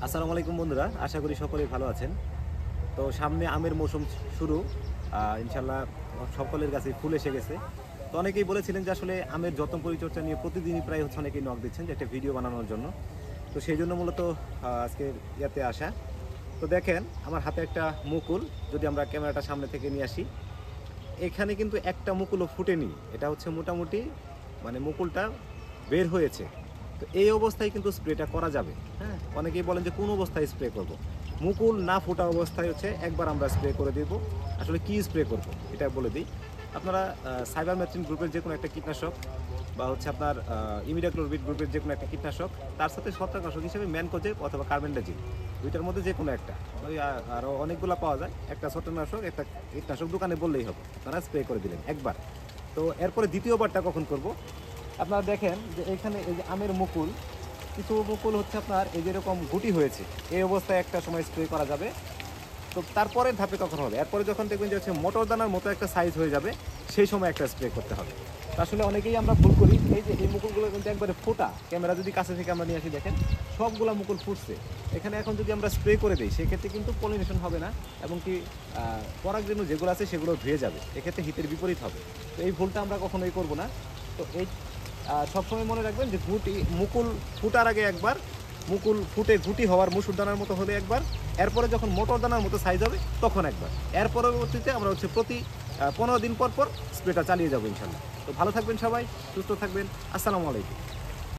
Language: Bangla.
আসসালামু আলাইকুম বন্ধুরা, আশা করি সকলেই ভালো আছেন। তো সামনে আমের মৌসুম শুরু। ইনশাল্লাহ সকলের কাছে ফুল এসে গেছে। তো অনেকেই বলেছিলেন যে আসলে আমের যত্ন পরিচর্যা নিয়ে প্রতিদিনই প্রায় অনেকেই নক দিচ্ছেন যে একটা ভিডিও বানানোর জন্য। তো সেই জন্য মূলত আজকে ইয়াতে আসা। তো দেখেন আমার হাতে একটা মুকুল, যদি আমরা ক্যামেরাটা সামনে থেকে নিয়ে আসি, এখানে কিন্তু একটা মুকুলও ফুটেনি। এটা হচ্ছে মোটামুটি মানে মুকুলটা বের হয়েছে। তো এই অবস্থায় কিন্তু স্প্রেটা করা যাবে। হ্যাঁ, অনেকেই বলেন যে কোন অবস্থায় স্প্রে করব। মুকুল না ফোটা অবস্থায় হচ্ছে একবার আমরা স্প্রে করে দেব। আসলে কি স্প্রে করব এটা বলে দিই। আপনারা সাইবারমেথ্রিন গ্রুপের যে কোনো একটা কীটনাশক বা হচ্ছে আপনার ইমিডাক্লোরবিড গ্রুপের যে কোনো একটা কীটনাশক, তার সাথে ছত্রাকনাশক হিসেবে ম্যানকোজেব অথবা কার্বেন্ডাজিম, দুইটার মধ্যে যে কোনো একটা। ওই আরও অনেকগুলো পাওয়া যায়। একটা ছত্রাকনাশক একটা কীটনাশক দোকানে বললেই হবে, আপনারা স্প্রে করে দিলেন একবার। তো এরপরে দ্বিতীয়বারটা কখন করব? আপনারা দেখেন যে এখানে এই যে আমের মুকুল, কিছু মুকুল হচ্ছে আপনার এই যেরকম গুটি হয়েছে, এই অবস্থায় একটা সময় স্প্রে করা যাবে। তো তারপরের ধাপে কখন হবে? এরপরে যখন দেখবেন যে হচ্ছে মোটর দানার মতো একটা সাইজ হয়ে যাবে, সেই সময় একটা স্প্রে করতে হবে। তো আসলে অনেকেই আমরা ভুল করি, এই যে এই মুকুলগুলো কিন্তু একবারে ফোটা। ক্যামেরা যদি কাছে থেকে আমরা নিয়ে আসি, দেখেন সবগুলা মুকুল ফুটছে। এখানে এখন যদি আমরা স্প্রে করে দিই, সেক্ষেত্রে কিন্তু পলিনেশন হবে না, এবং কি পরাগরেণু যেগুলো আছে সেগুলো ধুয়ে যাবে, এক্ষেত্রে হিতের বিপরীত হবে। তো এই ভুলটা আমরা কখনোই করব না। তো এই সবসময় মনে রাখবেন যে মুকুল ফুটার আগে একবার, মুকুল ফুটে গুটি হওয়ার মুসুর দানার মতো হলে একবার, এরপরে যখন মোটর দানার মতো সাইজ হবে তখন একবার। এর পরবর্তীতে আমরা হচ্ছে প্রতি 15 দিন পর পর স্প্রেটা চালিয়ে যাবো ইনশাল্লাহ। তো ভালো থাকবেন সবাই, সুস্থ থাকবেন। আসসালামু আলাইকুম।